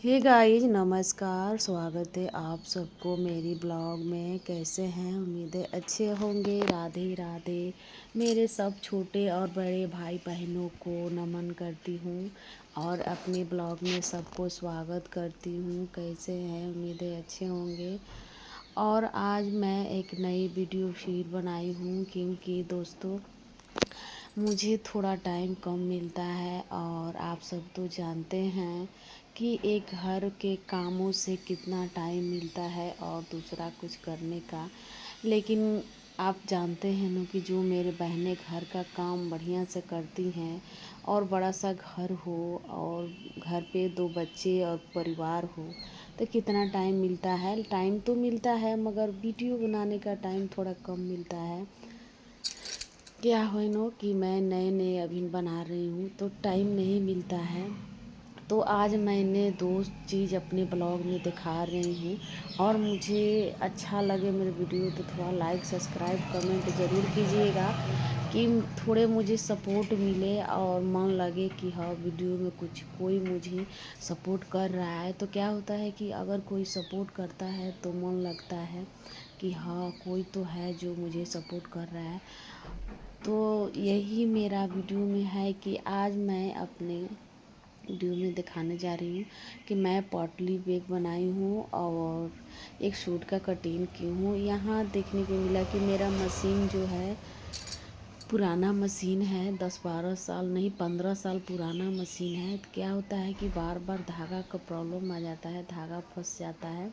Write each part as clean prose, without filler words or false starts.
Hey guys, नमस्कार। स्वागत है आप सबको मेरी ब्लॉग में। कैसे हैं? उम्मीदें अच्छे होंगे। राधे राधे। मेरे सब छोटे और बड़े भाई बहनों को नमन करती हूँ और अपने ब्लॉग में सबको स्वागत करती हूँ। कैसे हैं? उम्मीदें अच्छे होंगे। और आज मैं एक नई वीडियो शीट बनाई हूँ क्योंकि दोस्तों मुझे थोड़ा टाइम कम मिलता है और आप सब तो जानते हैं कि एक घर के कामों से कितना टाइम मिलता है और दूसरा कुछ करने का। लेकिन आप जानते हैं ना कि जो मेरे बहनें घर का काम बढ़िया से करती हैं और बड़ा सा घर हो और घर पे 2 बच्चे और परिवार हो तो कितना टाइम मिलता है। टाइम तो मिलता है मगर वीडियो बनाने का टाइम थोड़ा कम मिलता है। क्या है नो कि मैं नए नए अभी बना रही हूँ तो टाइम नहीं मिलता है। तो आज मैंने 2 चीज़ अपने ब्लॉग में दिखा रही हूँ और मुझे अच्छा लगे मेरे वीडियो तो थोड़ा लाइक सब्सक्राइब कमेंट ज़रूर कीजिएगा कि थोड़े मुझे सपोर्ट मिले और मन लगे कि हाँ वीडियो में कुछ कोई मुझे सपोर्ट कर रहा है। तो क्या होता है कि अगर कोई सपोर्ट करता है तो मन लगता है कि हाँ कोई तो है जो मुझे सपोर्ट कर रहा है। तो यही मेरा वीडियो में है कि आज मैं अपने वीडियो में दिखाने जा रही हूँ कि मैं पॉटली बैग बनाई हूँ और एक सूट का कटिंग की हूँ। यहाँ देखने को मिला कि मेरा मशीन जो है पुराना मशीन है, 10-12 साल नहीं 15 साल पुराना मशीन है। तो क्या होता है कि बार बार धागा का प्रॉब्लम आ जाता है, धागा फंस जाता है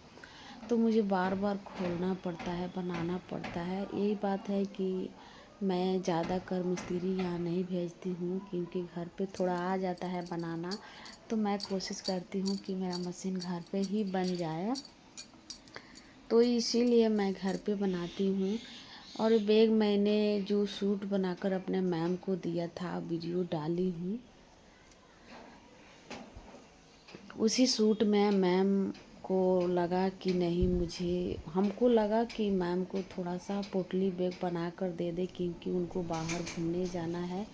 तो मुझे बार बार खोलना पड़ता है, बनाना पड़ता है। यही बात है कि मैं ज़्यादा कर मिस्त्री यहाँ नहीं भेजती हूँ क्योंकि घर पे थोड़ा आ जाता है बनाना। तो मैं कोशिश करती हूँ कि मेरा मशीन घर पे ही बन जाए, तो इसीलिए मैं घर पे बनाती हूँ। और बैग मैंने जो सूट बनाकर अपने मैम को दिया था वीडियो डाली हूँ। उसी सूट में मैम को लगा कि नहीं, मुझे हमको लगा कि मैम को थोड़ा सा पोटली बैग बना कर दे दे क्योंकि उनको बाहर घूमने जाना है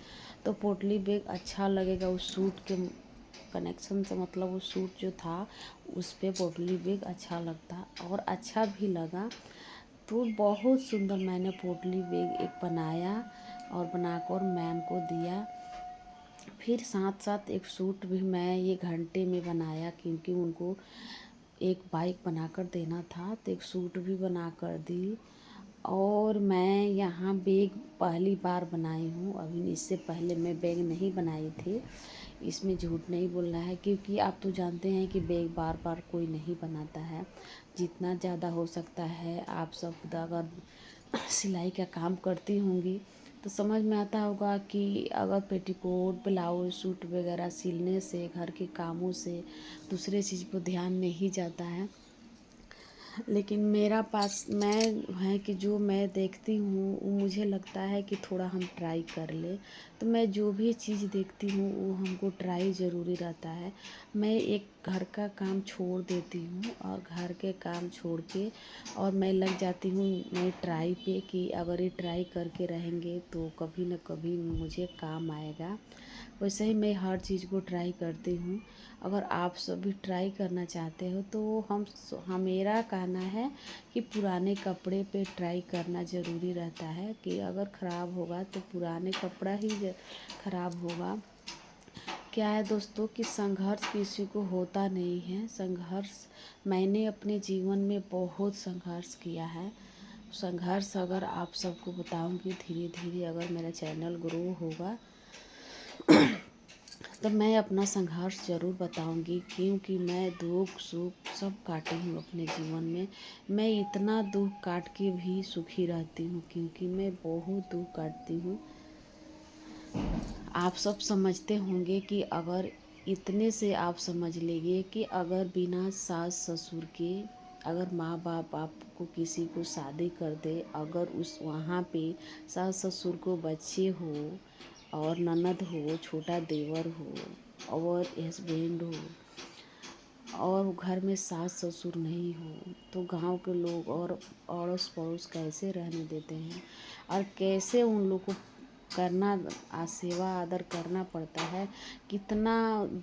तो पोटली बैग अच्छा लगेगा उस सूट के कनेक्शन से। मतलब वो सूट जो था उस पे पोटली बैग अच्छा लगता और अच्छा भी लगा। तो बहुत सुंदर मैंने पोटली बैग एक बनाया और बनाकर मैम को दिया। फिर साथ साथ एक सूट भी मैं ये घंटे में बनाया क्योंकि उनको एक बाइक बनाकर देना था तो एक सूट भी बनाकर दी। और मैं यहाँ बैग पहली बार बनाई हूँ, अभी इससे पहले मैं बैग नहीं बनाई थी। इसमें झूठ नहीं बोलना है क्योंकि आप तो जानते हैं कि बैग बार बार कोई नहीं बनाता है। जितना ज़्यादा हो सकता है आप सब अगर सिलाई का काम करती होंगी तो समझ में आता होगा कि अगर पेटीकोट ब्लाउज सूट वगैरह सिलने से घर के कामों से दूसरे चीज़ पर ध्यान नहीं जाता है। लेकिन मेरा पास मैं है कि जो मैं देखती हूँ वो मुझे लगता है कि थोड़ा हम ट्राई कर ले। तो मैं जो भी चीज़ देखती हूँ वो हमको ट्राई ज़रूरी रहता है। मैं एक घर का काम छोड़ देती हूँ और घर के काम छोड़ के और मैं लग जाती हूँ मैं ट्राई पे कि अगर ये ट्राई करके रहेंगे तो कभी न कभी मुझे काम आएगा। वैसे ही मैं हर चीज़ को ट्राई करती हूँ। अगर आप सब भी ट्राई करना चाहते हो तो मेरा कहना है कि पुराने कपड़े पे ट्राई करना ज़रूरी रहता है कि अगर ख़राब होगा तो पुराने कपड़ा ही ख़राब होगा। क्या है दोस्तों कि संघर्ष किसी को होता नहीं है। संघर्ष मैंने अपने जीवन में बहुत संघर्ष किया है। संघर्ष अगर आप सबको बताऊंगी धीरे धीरे अगर मेरा चैनल ग्रो होगा तो मैं अपना संघर्ष ज़रूर बताऊंगी क्योंकि मैं दुख सुख सब काटी हूँ अपने जीवन में। मैं इतना दुख काट के भी सुखी रहती हूँ क्योंकि मैं बहुत दुख काटती हूँ। आप सब समझते होंगे कि अगर इतने से आप समझ लीजिए कि अगर बिना सास ससुर के अगर माँ बाप आपको किसी को शादी कर दे, अगर उस वहाँ पे सास ससुर को बच्चे हो और ननद हो, छोटा देवर हो और हस्बैंड हो और घर में सास ससुर नहीं हो तो गांव के लोग और अड़ोस पड़ोस कैसे रहने देते हैं और कैसे उन लोग को करना सेवा आदर करना पड़ता है। कितना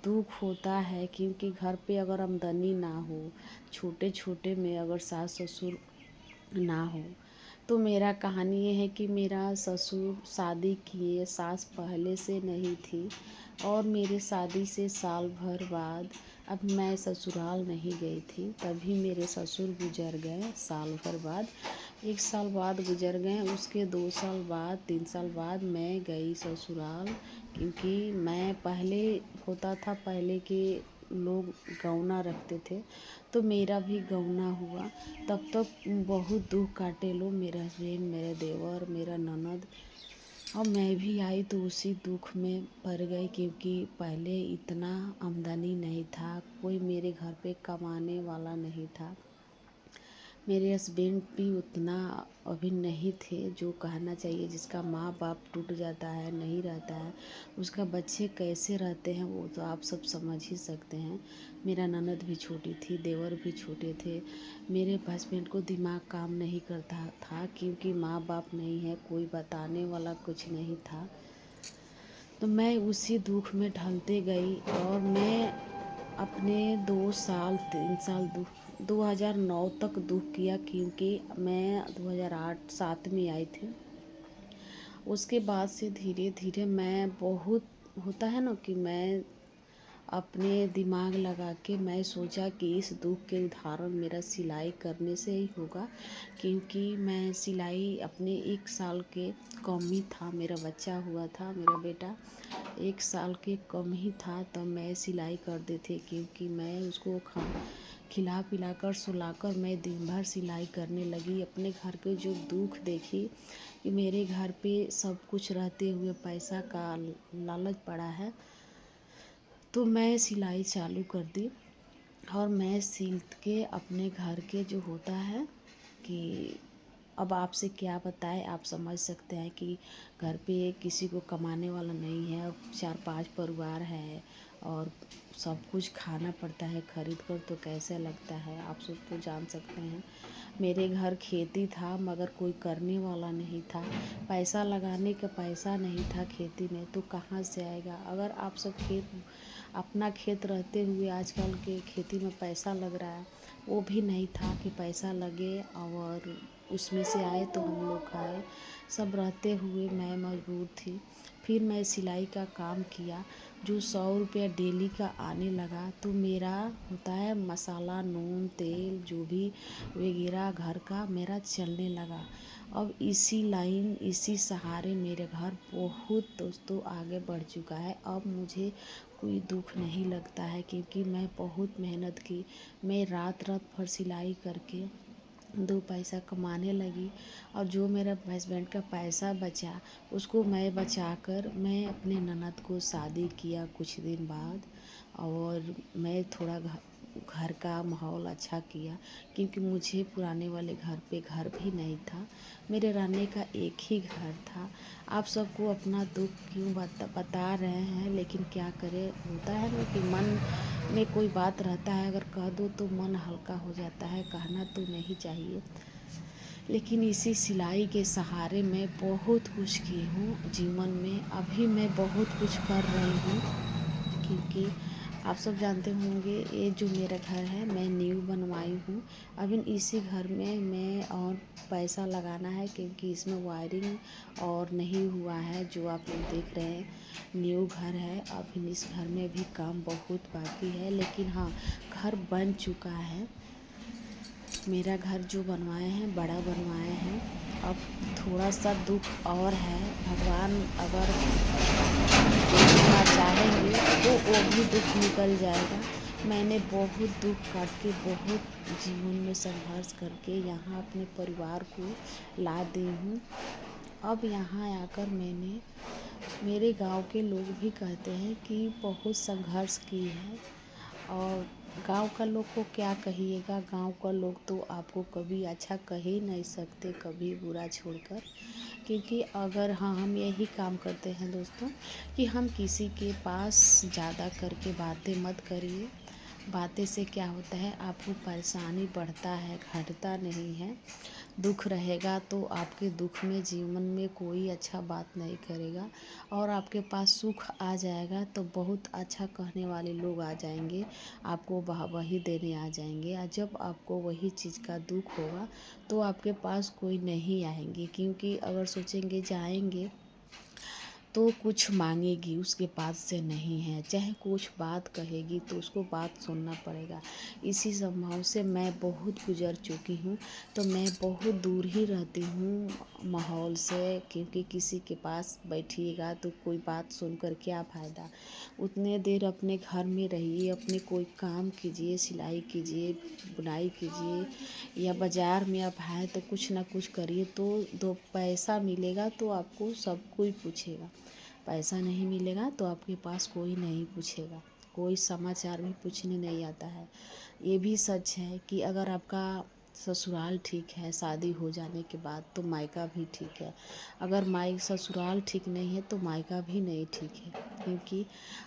दुख होता है, क्योंकि घर पे अगर आमदनी ना हो, छोटे छोटे में अगर सास ससुर ना हो, तो मेरा कहानी ये है कि मेरा ससुर शादी किए, सास पहले से नहीं थी, और मेरे शादी से साल भर बाद अब मैं ससुराल नहीं गई थी, तभी मेरे ससुर गुजर गए साल भर बाद। 1 साल बाद गुजर गए, उसके 2 साल बाद 3 साल बाद मैं गई ससुराल। क्योंकि मैं पहले होता था, पहले के लोग गौना रखते थे, तो मेरा भी गौना हुआ। तब तक बहुत दुख काटे लो, मेरे हस्बैंड, मेरे देवर, मेरा ननद, और मैं भी आई तो उसी दुख में पड़ गई। क्योंकि पहले इतना आमदनी नहीं था, कोई मेरे घर पे कमाने वाला नहीं था। मेरे हस्बैंड भी उतना अभी नहीं थे जो कहना चाहिए। जिसका माँ बाप टूट जाता है, नहीं रहता है, उसका बच्चे कैसे रहते हैं वो तो आप सब समझ ही सकते हैं। मेरा ननद भी छोटी थी, देवर भी छोटे थे। मेरे हस्बैंड को दिमाग काम नहीं करता था, क्योंकि माँ बाप नहीं है, कोई बताने वाला कुछ नहीं था। तो मैं उसी दुख में ढलते गई, और मैं अपने 2 साल 3 साल दुख 2009 तक दुख किया। क्योंकि मैं 2008-7 में आई थी। उसके बाद से धीरे धीरे मैं बहुत, होता है ना कि मैं अपने दिमाग लगा के मैं सोचा कि इस दुख के उदाहरण मेरा सिलाई करने से ही होगा। क्योंकि मैं सिलाई अपने 1 साल के कम ही था, मेरा बच्चा हुआ था, मेरा बेटा 1 साल के कम ही था, तब मैं सिलाई कर देते। क्योंकि मैं उसको खिला पिलाकर सुलाकर मैं दिन भर सिलाई करने लगी। अपने घर के जो दुख देखी कि मेरे घर पे सब कुछ रहते हुए पैसा का लालच पड़ा है, तो मैं सिलाई चालू कर दी। और मैं सिल के अपने घर के जो होता है कि अब आपसे क्या बताएं, आप समझ सकते हैं कि घर पे किसी को कमाने वाला नहीं है, और 4-5 परिवार है, और सब कुछ खाना पड़ता है खरीद कर, तो कैसे लगता है आप सब तो जान सकते हैं। मेरे घर खेती था, मगर कोई करने वाला नहीं था। पैसा लगाने का पैसा नहीं था खेती में, तो कहाँ से आएगा। अगर आप सब अपना खेत रहते हुए आजकल के खेती में पैसा लग रहा है, वो भी नहीं था कि पैसा लगे और उसमें से आए तो हम लोग खाए। सब रहते हुए मैं मजबूर थी। फिर मैं सिलाई का काम किया, जो 100 रुपया डेली का आने लगा, तो मेरा होता है मसाला, नून, तेल जो भी वगैरह घर का मेरा चलने लगा। अब इसी लाइन, इसी सहारे मेरे घर बहुत दोस्तों आगे बढ़ चुका है। अब मुझे कोई दुख नहीं लगता है, क्योंकि मैं बहुत मेहनत की। मैं रात रात भर सिलाई करके 2 पैसा कमाने लगी, और जो मेरा हस्बैंड का पैसा बचा उसको मैं बचाकर मैं अपने ननद को शादी किया कुछ दिन बाद। और मैं थोड़ा घर का माहौल अच्छा किया, क्योंकि मुझे पुराने वाले घर पे घर भी नहीं था, मेरे रहने का एक ही घर था। आप सबको अपना दुख क्यों बता रहे हैं, लेकिन क्या करें, होता है ना कि मन में कोई बात रहता है, अगर कह दो तो मन हल्का हो जाता है, कहना तो नहीं चाहिए। लेकिन इसी सिलाई के सहारे मैं बहुत कुछ की हूँ जीवन में। अभी मैं बहुत कुछ कर रही हूँ, क्योंकि आप सब जानते होंगे ये जो मेरा घर है मैं न्यू बनवाई हूँ। अभी इसी घर में मैं और पैसा लगाना है, क्योंकि इसमें वायरिंग और नहीं हुआ है। जो आप लोग देख रहे हैं न्यू घर है, अभी इस घर में भी काम बहुत बाकी है, लेकिन हाँ घर बन चुका है। मेरा घर जो बनवाए हैं बड़ा बनवाए हैं। अब थोड़ा सा दुख और है, भगवान अगर देखना चाहेंगे तो वो भी दुख निकल जाएगा। मैंने बहुत दुख काट के, बहुत जीवन में संघर्ष करके यहाँ अपने परिवार को ला दी हूँ। अब यहाँ आकर मैंने, मेरे गांव के लोग भी कहते हैं कि बहुत संघर्ष की है। और गांव का लोग को क्या कहिएगा, गांव का लोग तो आपको कभी अच्छा कह ही नहीं सकते, कभी बुरा छोड़कर। क्योंकि अगर हाँ, हम यही काम करते हैं दोस्तों कि हम किसी के पास ज़्यादा करके बातें मत करिए। बातें से क्या होता है, आपको परेशानी बढ़ता है, घटता नहीं है। दुख रहेगा तो आपके दुख में जीवन में कोई अच्छा बात नहीं करेगा, और आपके पास सुख आ जाएगा तो बहुत अच्छा कहने वाले लोग आ जाएंगे, आपको वाहवाही देने आ जाएंगे। और जब आपको वही चीज़ का दुख होगा तो आपके पास कोई नहीं आएंगे, क्योंकि अगर सोचेंगे जाएंगे तो कुछ मांगेगी, उसके पास से नहीं है, चाहे कुछ बात कहेगी तो उसको बात सुनना पड़ेगा। इसी स्वभाव से मैं बहुत गुजर चुकी हूँ, तो मैं बहुत दूर ही रहती हूँ माहौल से, क्योंकि किसी के पास बैठिएगा तो कोई बात सुनकर क्या फ़ायदा। उतने देर अपने घर में रहिए, अपने कोई काम कीजिए, सिलाई कीजिए, बुनाई कीजिए, या बाज़ार में आप आए तो कुछ ना कुछ करिए, तो दो पैसा मिलेगा तो आपको सब कोई पूछेगा। पैसा नहीं मिलेगा तो आपके पास कोई नहीं पूछेगा, कोई समाचार भी पूछने नहीं आता है। ये भी सच है कि अगर आपका ससुराल ठीक है शादी हो जाने के बाद तो मायका भी ठीक है, अगर ससुराल ठीक नहीं है तो मायका भी नहीं ठीक है। क्योंकि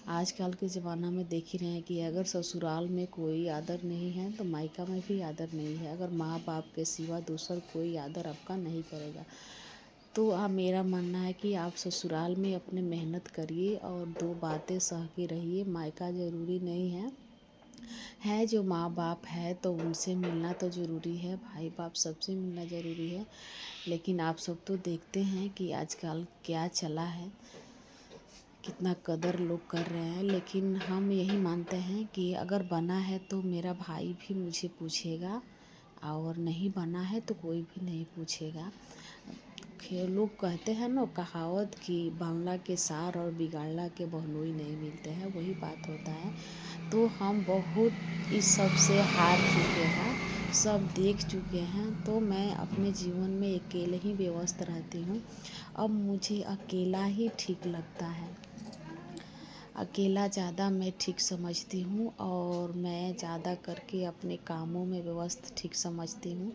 आजकल के ज़माना में देख ही रहे हैं कि अगर ससुराल में कोई आदर नहीं है तो मायका में भी आदर नहीं है, अगर माँ बाप के सिवा दूसर कोई आदर आपका नहीं करेगा। तो मेरा मानना है कि आप ससुराल में अपने मेहनत करिए और दो बातें सह के रहिए। मायका ज़रूरी नहीं है जो माँ बाप है तो उनसे मिलना तो ज़रूरी है, भाई बाप सबसे मिलना ज़रूरी है। लेकिन आप सब तो देखते हैं कि आजकल क्या चला है, कितना कदर लोग कर रहे हैं। लेकिन हम यही मानते हैं कि अगर बना है तो मेरा भाई भी मुझे पूछेगा, और नहीं बना है तो कोई भी नहीं पूछेगा। लोग कहते हैं ना कहावत कि बनला के सार और बिगाड़ला के बहनोई नहीं मिलते हैं, वही बात होता है। तो हम बहुत इस सब से हार चुके हैं, सब देख चुके हैं, तो मैं अपने जीवन में अकेले ही व्यस्त रहती हूँ। अब मुझे अकेला ही ठीक लगता है, अकेला ज़्यादा मैं ठीक समझती हूँ, और मैं ज़्यादा करके अपने कामों में व्यस्त ठीक समझती हूँ।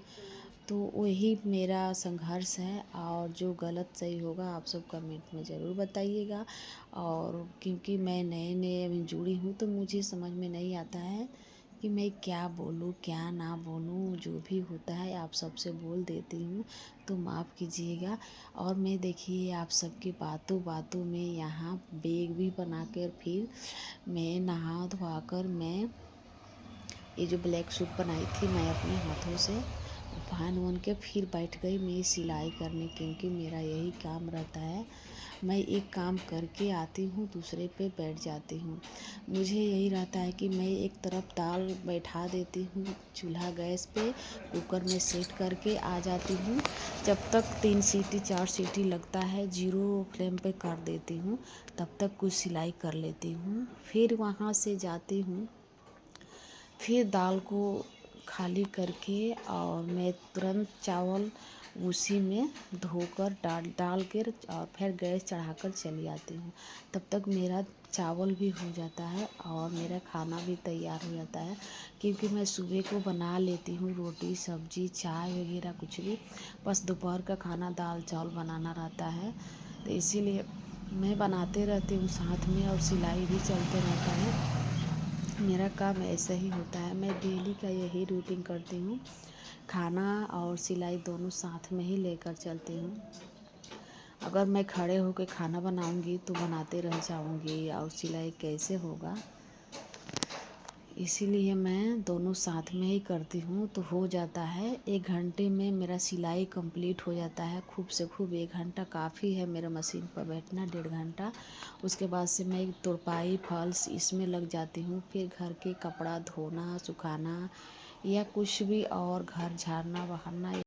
तो वही मेरा संघर्ष है, और जो गलत सही होगा आप सब कमेंट में ज़रूर बताइएगा। और क्योंकि मैं नए नए अभी जुड़ी हूँ तो मुझे समझ में नहीं आता है कि मैं क्या बोलूँ क्या ना बोलूँ, जो भी होता है आप सबसे बोल देती हूँ, तो माफ़ कीजिएगा। और मैं देखिए आप सबकी बातों बातों में यहाँ बैग भी बनाकर फिर मैं नहा धोआ कर मैं ये जो ब्लैक सूट बनाई थी मैं अपने हाथों से पहन वन के फिर बैठ गई मैं सिलाई करने, क्योंकि मेरा यही काम रहता है। मैं एक काम करके आती हूँ दूसरे पे बैठ जाती हूँ। मुझे यही रहता है कि मैं एक तरफ दाल बैठा देती हूँ चूल्हा गैस पे, कुकर में सेट करके आ जाती हूँ। जब तक 3 सीटी 4 सीटी लगता है जीरो फ्लेम पे कर देती हूँ, तब तक कुछ सिलाई कर लेती हूँ। फिर वहाँ से जाती हूँ, फिर दाल को खाली करके और मैं तुरंत चावल उसी में धोकर डाल कर और फिर गैस चढ़ाकर चली आती हूँ। तब तक मेरा चावल भी हो जाता है और मेरा खाना भी तैयार हो जाता है, क्योंकि मैं सुबह को बना लेती हूँ रोटी सब्जी चाय वगैरह कुछ भी, बस दोपहर का खाना दाल चावल बनाना रहता है। तो इसीलिए मैं बनाते रहती हूँ साथ में, और सिलाई भी चलते रहता है। मेरा काम ऐसा ही होता है, मैं डेली का यही रूटीन करती हूँ, खाना और सिलाई दोनों साथ में ही लेकर चलती हूँ। अगर मैं खड़े होकर खाना बनाऊँगी तो बनाते रह जाऊँगी और सिलाई कैसे होगा, इसीलिए मैं दोनों साथ में ही करती हूँ। तो हो जाता है 1 घंटे में मेरा सिलाई कंप्लीट हो जाता है, खूब से खूब 1 घंटा काफ़ी है मेरा मशीन पर बैठना, 1.5 घंटा। उसके बाद से मैं तुरपाई फॉल्स इसमें लग जाती हूँ, फिर घर के कपड़ा धोना सुखाना या कुछ भी और घर झाड़ना बहारना